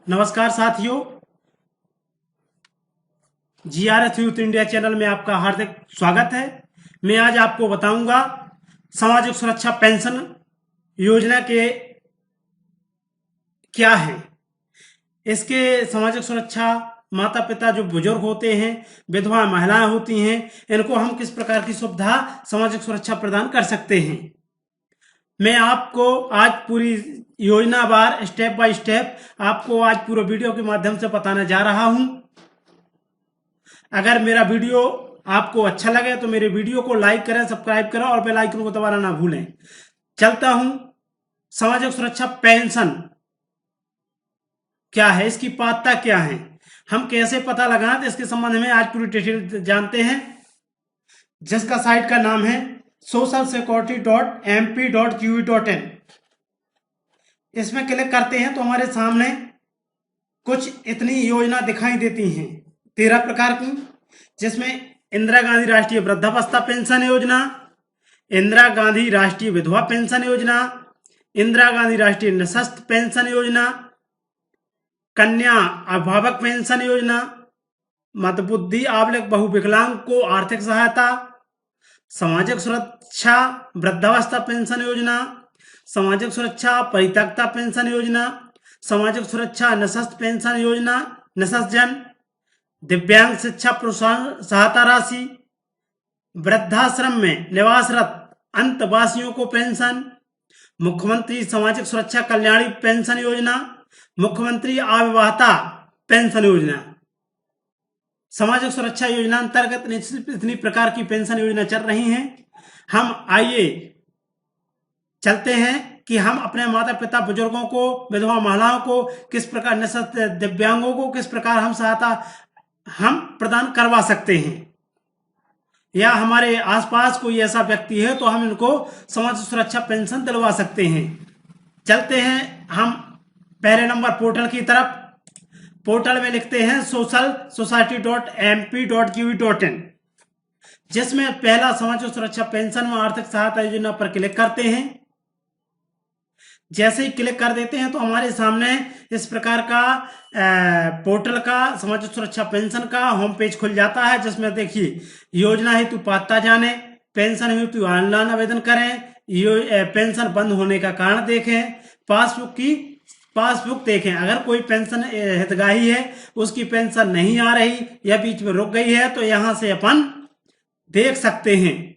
नमस्कार साथियों, GRS youth India channel में आपका हार्दिक स्वागत है। मैं आज आपको बताऊंगा सामाजिक सुरक्षा पेंशन योजना के क्या है। इसके सामाजिक सुरक्षा माता पिता जो बुजुर्ग होते हैं, विधवा महिलाएं होती हैं, इनको हम किस प्रकार की सुविधा सामाजिक सुरक्षा प्रदान कर सकते हैं। मैं आपको आज पूरी योजनावार स्टेप बाय स्टेप आपको आज पूरे वीडियो के माध्यम से बताने जा रहा हूं। अगर मेरा वीडियो आपको अच्छा लगे तो मेरे वीडियो को लाइक करें, सब्सक्राइब करें और बेल आइकन को दबाना ना भूलें। चलता हूं, सामाजिक सुरक्षा पेंशन क्या है, इसकी पात्रता क्या है, हम कैसे पता लगाएं, तो इसके संबंध में आज पूरी डिटेल जानते हैं, जिसका साइट का नाम है socialsecurity.mp.gov.in। इसमें क्लिक करते हैं तो हमारे सामने कुछ इतनी योजना दिखाई देती हैं 13 प्रकार की, जिसमें इंदिरा गांधी राष्ट्रीय वृद्धावस्था पेंशन योजना, इंदिरा गांधी राष्ट्रीय विधवा पेंशन योजना, इंदिरा गांधी राष्ट्रीय निःशक्त पेंशन योजना, कन्या अभिभावक पेंशन योजना, मंदबुद्धि आबलिग बहुविकलांग को आर्थिक सहायता, सामाजिक सुरक्षा वृद्धावस्था पेंशन योजना, सामाजिक सुरक्षा परित्यक्ता पेंशन योजना, सामाजिक सुरक्षा निःशक्त पेंशन योजना, निःशक्त जन, दिव्यांग शिक्षा प्रोत्साहन सहायता राशि, वृद्धाश्रम में निवासरत अंतवासियों को पेंशन, मुख्यमंत्री सामाजिक सुरक्षा कल्याणी पेंशन योजना, मुख्यमंत्री अविवाहिता पेंशन योजना। सामाजिक सुरक्षा योजना अंतर्गत इतनी प्रकार की पेंशन योजना चल रही हैं। हम आइए चलते हैं कि हम अपने माता पिता बुजुर्गों को, विधवा महिलाओं को किस प्रकार, निःशक्त दिव्यांगों को किस प्रकार हम सहायता हम प्रदान करवा सकते हैं, या हमारे आसपास कोई ऐसा व्यक्ति है तो हम इनको सामाजिक सुरक्षा पेंशन दिलवा सकते हैं। चलते हैं हम पहले नंबर पोर्टल की तरफ। पोर्टल में लिखते हैं socialsociety.mp.gov.in, जिसमें पहला सामाजिक सुरक्षा पेंशन व आर्थिक सहायता योजना पर क्लिक करते हैं। जैसे ही क्लिक कर देते हैं तो हमारे सामने इस प्रकार का पोर्टल का सामाजिक सुरक्षा पेंशन का होम पेज खुल जाता है, जिसमें देखिए योजना हेतु पात्रता जाने, पेंशन हेतु ऑनलाइन आवेदन करें, पेंशन बंद होने का कारण देखें, पासबुक देखें। अगर कोई पेंशन हितग्राही है, उसकी पेंशन नहीं आ रही या बीच में रुक गई है तो यहां से अपन देख सकते हैं।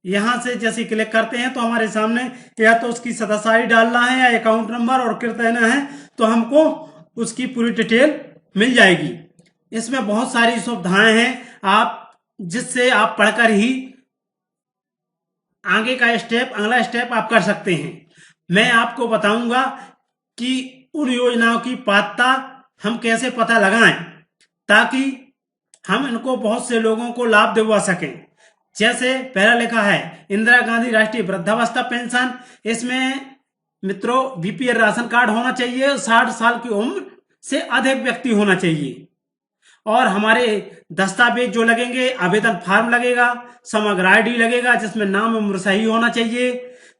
यहां से जैसे क्लिक करते हैं तो हमारे सामने या तो उसकी सदस्य आई डालना है या अकाउंट नंबर और कर देना है, तो हमको उसकी पूरी डिटेल मिल जाएगी। इसमें बहुत सारी सुविधाएं हैं जिससे आप पढ़कर ही आगे का अगला स्टेप आप कर सकते हैं। मैं आपको बताऊंगा कि उन योजनाओं की पात्रता हम कैसे पता लगाएं ताकि हम इनको बहुत से लोगों को लाभ दिलवा सकें। जैसे पहला लिखा है इंदिरा गांधी राष्ट्रीय वृद्धावस्था पेंशन। इसमें मित्रों बीपीएल राशन कार्ड होना चाहिए, 60 साल की उम्र से अधिक व्यक्ति होना चाहिए, और हमारे दस्तावेज जो लगेंगे, आवेदन फॉर्म लगेगा, समग्र आईडी लगेगा जिसमें नाम उम्र सही होना चाहिए।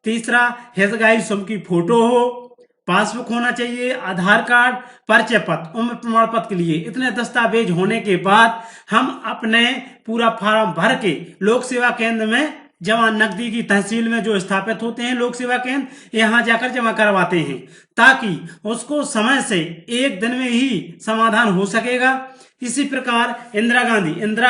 तीसरा, हितग्राही स्वयं की फोटो हो, पासबुक होना चाहिए, आधार कार्ड, परिचय पत्र, उम्र प्रमाण पत्र के लिए इतने दस्तावेज होने के बाद हम अपने पूरा फॉर्म भर के लोक सेवा केंद्र में जमा, नजदीकी तहसील में जो स्थापित होते हैं लोक सेवा केंद्र, यहां जाकर जमा करवाते हैं, ताकि उसको समय से एक दिन में ही समाधान हो सकेगा। इसी प्रकार इंदिरा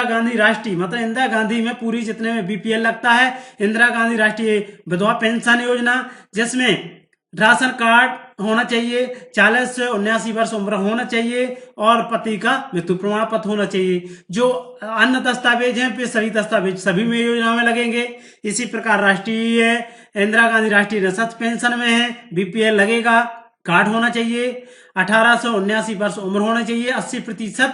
गांधी राष्ट्रीय, मतलब इंदिरा गांधी में पूरी जितने में बीपीएल लगता है, इंदिरा गांधी राष्ट्रीय विधवा पेंशन योजना, जिसमें राशन कार्ड होना चाहिए, 40 से 79 वर्ष उम्र होना चाहिए और पति का मृत्यु प्रमाण पत्र होना चाहिए। जो अन्य दस्तावेज हैं वे सभी दस्तावेज सभी में योजना में लगेंगे। इसी प्रकार राष्ट्रीय इंदिरा गांधी राष्ट्रीय निःशक्त पेंशन में है, बीपीएल लगेगा, कार्ड होना चाहिए, 18 से 79 वर्ष उम्र होना चाहिए, 80%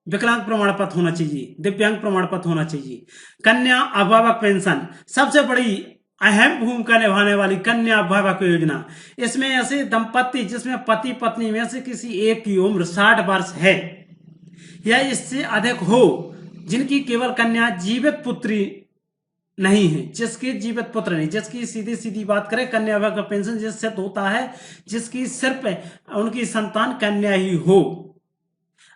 विकलांग प्रमाण पत्र होना चाहिए, दिव्यांग प्रमाण पत्र होना चाहिए। कन्या अभिभावक पेंशन सबसे बड़ी अहम भूमिका निभाने वाली कन्या अभिभावक योजना। इसमें ऐसे दंपति जिसमें पति पत्नी में से किसी एक की उम्र 60 वर्ष है या इससे अधिक हो, जिनकी केवल कन्या जीवित पुत्री नहीं है, जिसके जीवित पुत्र नहीं, जिसकी सीधी सीधी बात करें कन्या विवाह का पेंशन जिससे होता है जिसकी सिर्फ उनकी संतान कन्या ही हो।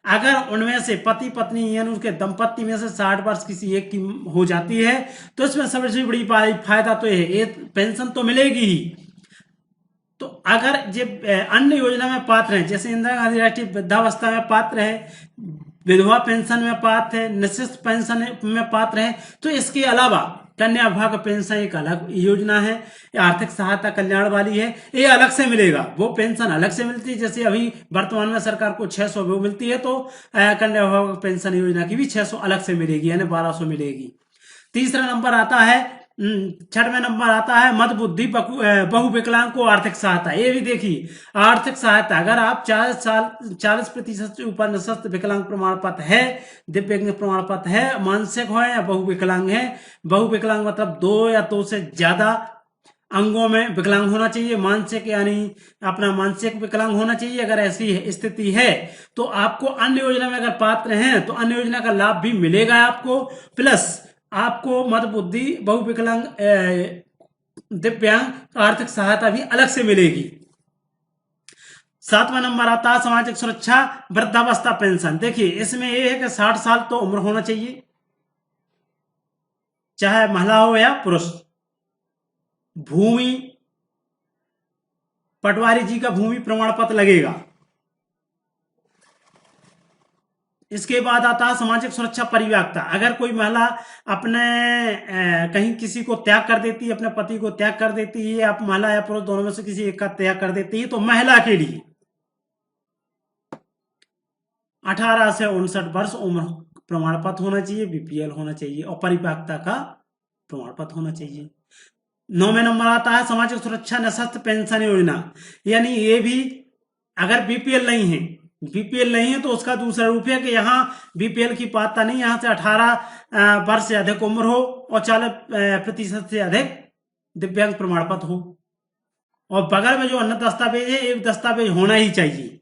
अगर उनमें से पति पत्नी यानी उसके दंपत्ति में से 60 वर्ष किसी एक की हो जाती है तो इसमें सबसे बड़ी फायदा तो ये पेंशन तो मिलेगी ही। तो अगर ये अन्य योजना में पात्र हैं, जैसे इंदिरा गांधी राष्ट्रीय वृद्धावस्था में पात्र है, विधवा पेंशन में पात्र है, निःशक्त पेंशन में पात्र है, तो इसके अलावा कन्या विवाह का पेंशन एक अलग योजना है, ये आर्थिक सहायता कल्याण वाली है, ये अलग से मिलेगा, वो पेंशन अलग से मिलती है। जैसे अभी वर्तमान में सरकार को 600 वो मिलती है, तो कन्या विवाह पेंशन योजना की भी 600 अलग से मिलेगी, यानी 1200 मिलेगी। तीसरा नंबर आता है, छठवें नंबर आता है मंदबुद्धि बहु विकलांग को आर्थिक सहायता। ये भी देखिए, आर्थिक सहायता अगर आप 40% से ऊपर निःशक्त विकलांग प्रमाण पत्र है, दिव्यांग प्रमाण पत्र है, मानसिक हो या बहु विकलांग है। बहु विकलांग मतलब 2 या 2 से ज्यादा अंगों में विकलांग होना चाहिए, मानसिक यानी अपना मानसिक विकलांग होना चाहिए। अगर ऐसी स्थिति है तो आपको अन्य योजना में अगर पात्र हैं तो अन्य योजना का लाभ भी मिलेगा आपको, प्लस आपको मंदबुद्धि बहु विकलांग दिव्यांग आर्थिक सहायता भी अलग से मिलेगी। 7वां नंबर आता है सामाजिक सुरक्षा वृद्धावस्था पेंशन। देखिए इसमें यह है कि 60 साल तो उम्र होना चाहिए, चाहे महिला हो या पुरुष। भूमि पटवारी जी का भूमि प्रमाण पत्र लगेगा। इसके बाद आता है सामाजिक सुरक्षा परिव्याक्ता। अगर कोई महिला अपने कहीं किसी को त्याग कर देती है, अपने पति को त्याग कर देती है, या महिला या पुरुष दोनों में से किसी एक का त्याग कर देती है, तो महिला के लिए 18 से 59 वर्ष उम्र प्रमाण पत्र होना चाहिए, बीपीएल होना चाहिए, और परिपक्वता का प्रमाण पत्र होना चाहिए। 9वें नंबर आता है सामाजिक सुरक्षा निःशक्त पेंशन योजना। यानी ये भी अगर बीपीएल नहीं है, बीपीएल नहीं है तो उसका दूसरा रूप है कि यहाँ बीपीएल की पात्रता नहीं, यहाँ से 18 वर्ष से अधिक उम्र हो और 40% से अधिक दिव्यांग प्रमाण पत्र हो, और बगल में जो अन्य दस्तावेज है एक दस्तावेज होना ही चाहिए।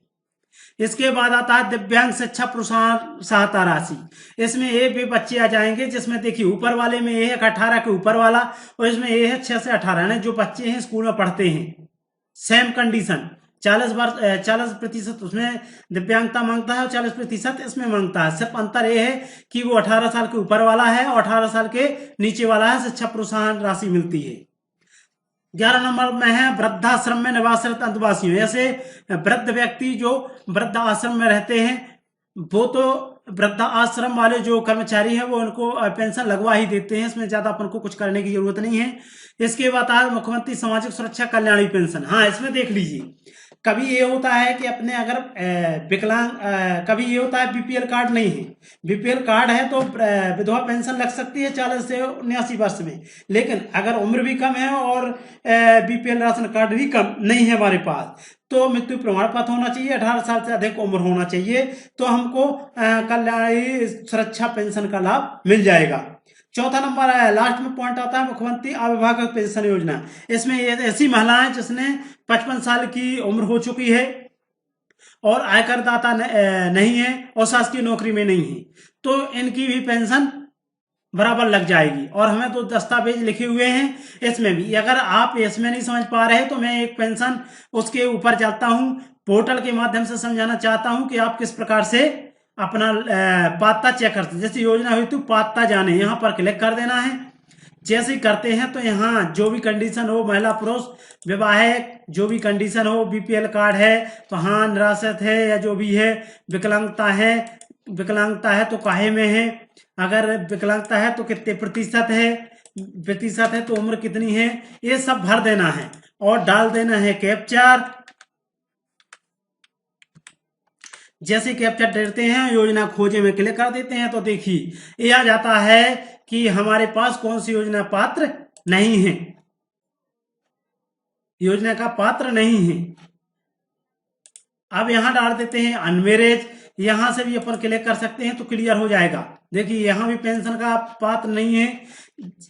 इसके बाद आता है दिव्यांग शिक्षा प्रोत्साहन सहायता राशि। इसमें ये भी बच्चे आ जाएंगे जिसमें देखिए ऊपर वाले में ये है 18 के ऊपर वाला, और इसमें ये है 6 से 18 ने जो बच्चे हैं स्कूल में पढ़ते हैं, सेम कंडीशन 40% उसमें दिव्यांगता मांगता है और 40% इसमें मांगता है। सिर्फ अंतर यह है कि वो 18 साल के ऊपर वाला है और 18 साल के नीचे वाला है, शिक्षा प्रोत्साहन राशि मिलती है। 11 नंबर में है वृद्धाश्रम में निवासरत अंतवासियों। ऐसे वृद्ध व्यक्ति जो वृद्ध आश्रम में रहते हैं, वो तो वृद्धा आश्रम वाले जो कर्मचारी हैं वो उनको पेंशन लगवा ही देते हैं, इसमें ज्यादा अपन को कुछ करने की जरूरत नहीं है। इसके बाद आता है मुख्यमंत्री सामाजिक सुरक्षा कल्याणी पेंशन। हाँ, इसमें देख लीजिए, कभी ये होता है कि अपने अगर विकलांग, कभी ये होता है बीपीएल कार्ड नहीं है, बीपीएल कार्ड है तो विधवा पेंशन लग सकती है 40 से 79 वर्ष में, लेकिन अगर उम्र भी कम है और बीपीएल राशन कार्ड भी कम नहीं है हमारे पास, तो मृत्यु प्रमाण पत्र होना चाहिए, 18 साल से अधिक उम्र होना चाहिए, तो हमको कल्याणी सुरक्षा पेंशन का लाभ मिल जाएगा। चौथा नंबर है, लास्ट में पॉइंट आता है मुख्यमंत्री अविभागक पेंशन योजना। इसमें ऐसी महिलाएं जिसने 55 साल की उम्र हो चुकी है और आयकर दाता नहीं है और शासकीय नौकरी में नहीं है, तो इनकी भी पेंशन बराबर लग जाएगी। और हमें तो दस्तावेज लिखे हुए हैं इसमें भी, अगर आप इसमें नहीं समझ पा रहे तो मैं एक पेंशन उसके ऊपर जाता हूं, पोर्टल के माध्यम से समझाना चाहता हूं कि आप किस प्रकार से अपना पात्रता चेक करते हैं। जैसे योजना हुई तो पात्रता जाने, यहाँ पर क्लिक कर देना है। जैसे ही करते हैं तो यहाँ जो भी कंडीशन हो, महिला पुरुष विवाहित जो भी कंडीशन हो, बीपीएल कार्ड है तो हाँ, निराश्रित है या जो भी है, विकलांगता है तो काहे में है, अगर विकलांगता है तो कितने प्रतिशत है तो उम्र कितनी है, ये सब भर देना है और डाल देना है कैप्चर। जैसे कैप्चर देते हैं योजना खोजे में क्लिक कर देते हैं तो देखिए ये आ जाता है कि हमारे पास कौन सी योजना पात्र नहीं है, योजना का पात्र नहीं है। अब यहां डाल देते हैं अनमेरिज, यहां से भी अपन क्लिक कर सकते हैं तो क्लियर हो जाएगा। देखिए यहां भी पेंशन का पात्र नहीं है।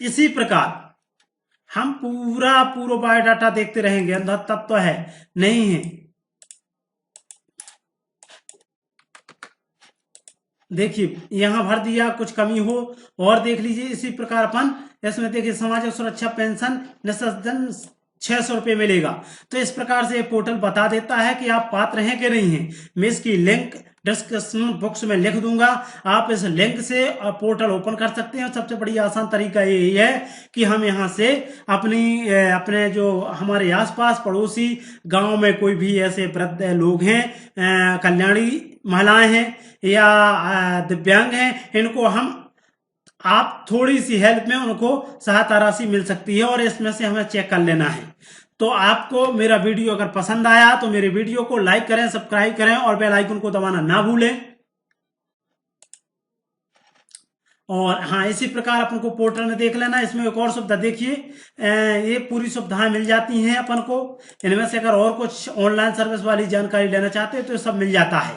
इसी प्रकार हम पूरा बायोडाटा देखते रहेंगे, अंदर तब तो है नहीं है। देखिए यहाँ भर दिया, कुछ कमी हो और देख लीजिए। इसी प्रकार अपन इसमें देखिए सामाजिक सुरक्षा पेंशन निःशुल्क 600 रुपये मिलेगा। तो इस प्रकार से ये पोर्टल बता देता है कि आप पात्र हैं कि नहीं हैं। मैं इसकी लिंक डिस्क्रिप्शन बॉक्स में लिख दूंगा, आप इस लिंक से पोर्टल ओपन कर सकते हैं। सबसे बड़ी आसान तरीका यही है कि हम यहाँ से अपने जो हमारे आसपास पड़ोसी गांव में कोई भी ऐसे वृद्ध लोग हैं, कल्याणी महिलाएं हैं या दिव्यांग हैं, इनको हम आप थोड़ी सी हेल्प में उनको सहायता राशि मिल सकती है और इसमें से हमें चेक कर लेना है। तो आपको मेरा वीडियो अगर पसंद आया तो मेरे वीडियो को लाइक करें, सब्सक्राइब करें और बेल आइकन को दबाना ना भूलें। और हाँ, इसी प्रकार अपन को पोर्टल में देख लेना। इसमें एक और सुविधा देखिए, ये पूरी सुविधाएं मिल जाती हैं अपन को। इनमें से अगर और कुछ ऑनलाइन सर्विस वाली जानकारी लेना चाहते हैं तो सब मिल जाता है।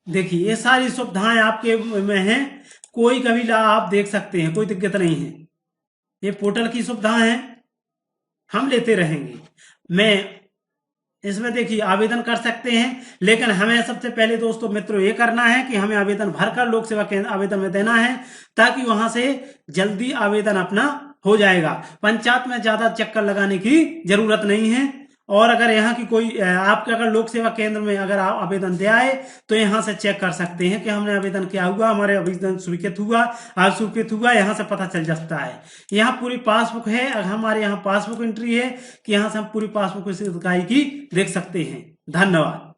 देखिए ये सारी सुविधाएं आपके में हैं, कोई कभी ला आप देख सकते हैं, कोई दिक्कत नहीं है। ये पोर्टल की सुविधाएं हैं, हम लेते रहेंगे। मैं इसमें देखिए आवेदन कर सकते हैं, लेकिन हमें सबसे पहले दोस्तों मित्रों ये करना है कि हमें आवेदन भरकर लोक सेवा केंद्र आवेदन में देना है, ताकि वहां से जल्दी आवेदन अपना हो जाएगा। पंचायत में ज्यादा चक्कर लगाने की जरूरत नहीं है। और अगर यहाँ की कोई आपके अगर लोक सेवा केंद्र में अगर आप आवेदन दे आए तो यहाँ से चेक कर सकते हैं कि हमने आवेदन किया हुआ, हमारे आवेदन स्वीकृत हुआ, आज स्वीकृत हुआ, यहाँ से पता चल जाता है। यहाँ पूरी पासबुक है, हमारे यहाँ पासबुक एंट्री है कि यहाँ से हम पूरी पासबुक की देख सकते हैं। धन्यवाद।